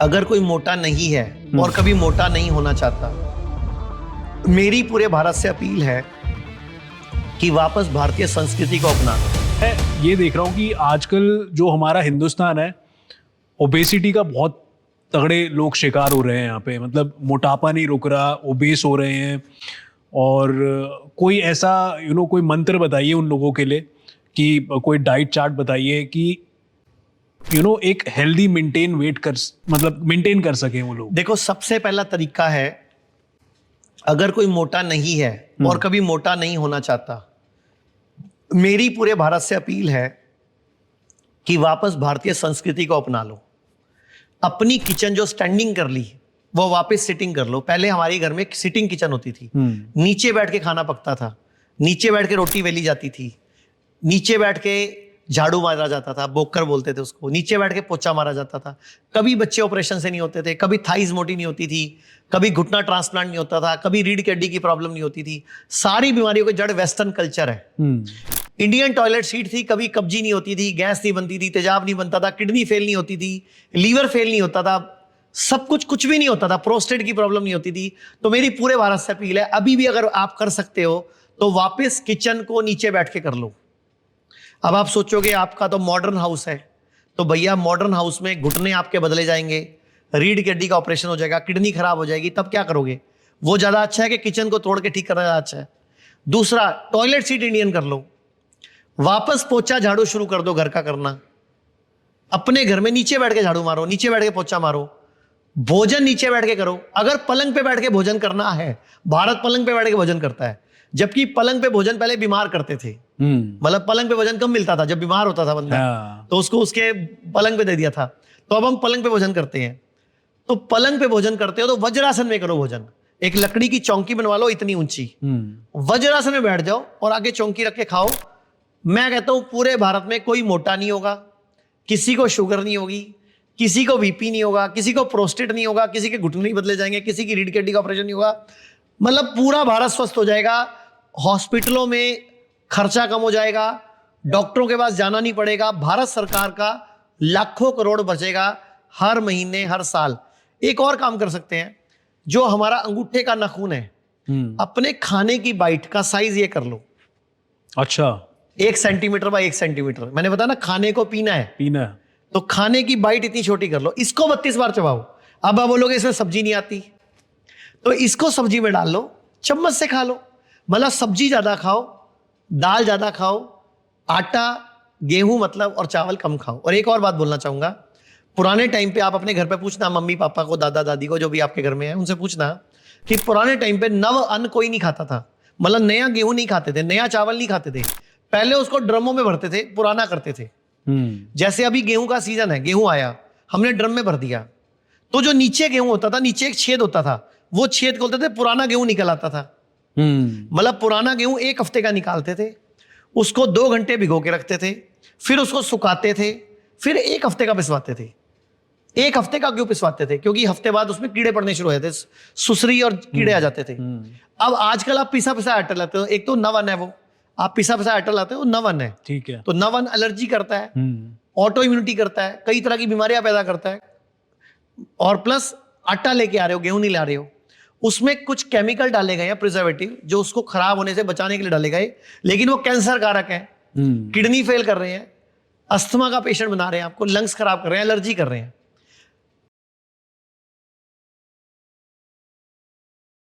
अगर कोई मोटा नहीं है और कभी मोटा नहीं होना चाहता, मेरी पूरे भारत से अपील है कि वापस भारतीय संस्कृति को अपना लो। मैं ये देख रहा हूँ कि आजकल जो हमारा हिंदुस्तान है, ओबेसिटी का बहुत तगड़े लोग शिकार हो रहे हैं यहाँ पे। मतलब मोटापा नहीं रुक रहा, ओबेस हो रहे हैं। और कोई ऐसा कोई मंत्र बताइए उन लोगों के लिए, कि कोई डाइट चार्ट बताइए कि एक हेल्दी मेंटेन कर सके वो लोग। देखो, सबसे पहला तरीका है, अगर कोई मोटा नहीं है और कभी मोटा नहीं होना चाहता, मेरी पूरे भारत से अपील है कि वापस भारतीय संस्कृति को अपना लो। अपनी किचन जो स्टैंडिंग कर ली वो वापस सिटिंग कर लो। पहले हमारे घर में सिटिंग किचन होती थी, नीचे बैठ के खाना पकता था, नीचे बैठ के रोटी बेली जाती थी, नीचे बैठ के झाड़ू मारा जाता था, बोकर बोलते थे उसको, नीचे बैठ के पोछा मारा जाता था। कभी बच्चे ऑपरेशन से नहीं होते थे, कभी थाइज मोटी नहीं होती थी, कभी घुटना ट्रांसप्लांट नहीं होता था, कभी रीढ़ की हड्डी की प्रॉब्लम नहीं होती थी। सारी बीमारियों की जड़ वेस्टर्न कल्चर है। इंडियन टॉयलेट सीट थी, कभी कब्जी नहीं होती थी, गैस नहीं बनती थी, तेजाब नहीं बनता था, किडनी फेल नहीं होती थी, लीवर फेल नहीं होता था, सब कुछ भी नहीं होता था, प्रोस्टेट की प्रॉब्लम नहीं होती थी। तो मेरी पूरे भारत से अपील है, अभी भी अगर आप कर सकते हो तो वापस किचन को नीचे बैठ के कर लो। अब आप सोचोगे आपका तो मॉडर्न हाउस है, तो भैया मॉडर्न हाउस में घुटने आपके बदले जाएंगे, रीढ़ की हड्डी का ऑपरेशन हो जाएगा, किडनी खराब हो जाएगी, तब क्या करोगे? वो ज्यादा अच्छा है कि किचन को तोड़ के ठीक करना ज्यादा अच्छा है? दूसरा, टॉयलेट सीट इंडियन कर लो, वापस पोछा झाड़ू शुरू कर दो घर का करना। अपने घर में नीचे बैठ के झाड़ू मारो, नीचे बैठ के पोछा मारो, भोजन नीचे बैठ के करो। अगर पलंग पे बैठ के भोजन करना है, भारत पलंग पे बैठ के भोजन करता है, जबकि पलंग पे भोजन पहले बीमार करते थे। मतलब पलंग पे भोजन कम मिलता था, जब बीमार होता था बंदा तो उसको उसके पलंग पे दे दिया था। तो अब हम पलंग पे भोजन करते हैं। तो पलंग पे भोजन करते हो तो वज्रासन में करो भोजन। एक लकड़ी की चौकी बनवा लो इतनी ऊंची, वज्रासन में बैठ जाओ और आगे चौकी रख के खाओ। मैं कहता हूं पूरे भारत में कोई मोटा नहीं होगा, किसी को शुगर नहीं होगी, किसी को बीपी नहीं होगा, किसी को प्रोस्टेट नहीं होगा, किसी के घुटने नहीं बदले जाएंगे, किसी की रीढ़ की हड्डी का ऑपरेशन नहीं होगा। मतलब पूरा भारत स्वस्थ हो जाएगा। हॉस्पिटलों में खर्चा कम हो जाएगा, डॉक्टरों के पास जाना नहीं पड़ेगा, भारत सरकार का लाखों करोड़ बचेगा हर महीने हर साल। एक और काम कर सकते हैं, जो हमारा अंगूठे का नाखून है, अपने खाने की बाइट का साइज ये कर लो। अच्छा, 1 सेंटीमीटर बाय 1 सेंटीमीटर। मैंने बताया ना, खाने को पीना है तो खाने की बाइट इतनी छोटी कर लो। इसको 32 बार चबाओ। अब आप बोलोगे इसमें सब्जी नहीं आती, तो इसको सब्जी में डाल लो, चम्मच से खा लो। मतलब सब्जी ज्यादा खाओ, दाल ज्यादा खाओ, आटा गेहूं मतलब और चावल कम खाओ। और एक और बात बोलना चाहूंगा, पुराने टाइम पे आप अपने घर पे पूछना, मम्मी पापा को, दादा दादी को, जो भी आपके घर में है, उनसे पूछना कि पुराने टाइम पे नव अन्न कोई नहीं खाता था। मतलब नया गेहूं नहीं खाते थे, नया चावल नहीं खाते थे, पहले उसको ड्रमों में भरते थे, पुराना करते थे। जैसे अभी गेहूं का सीजन है, गेहूं आया, हमने ड्रम में भर दिया, तो जो नीचे गेहूं होता था, नीचे एक छेद होता था, वो छेद खोलते थे, पुराना गेहूं निकल आता था। मतलब पुराना गेहूं 1 हफ्ते का निकालते थे, उसको 2 घंटे भिगो के रखते थे, फिर उसको सुखाते थे, फिर 1 हफ्ते का पिसवाते थे। 1 हफ्ते का क्यों पिसवाते थे? क्योंकि हफ्ते बाद उसमें कीड़े पड़ने शुरू हो जाते, सुसरी और कीड़े आ जाते थे। अब आजकल आप पिसा पिसा आटा लाते हो, एक तो नवन है, वो आप पिसा पिसा आटा लाते हो, नवन है, ठीक है, तो नवन एलर्जी करता है, ऑटो इम्यूनिटी करता है, कई तरह की बीमारियां पैदा करता है। और प्लस आटा लेके आ रहे हो, गेहूं नहीं ला रहे हो, उसमें कुछ केमिकल डाले गए हैं, प्रिजर्वेटिव, जो उसको खराब होने से बचाने के लिए डाले गए, लेकिन वो कैंसर कारक है, किडनी फेल कर रहे हैं, अस्थमा का पेशेंट बना रहे हैं आपको, लंग्स खराब कर रहे हैं, एलर्जी कर रहे हैं।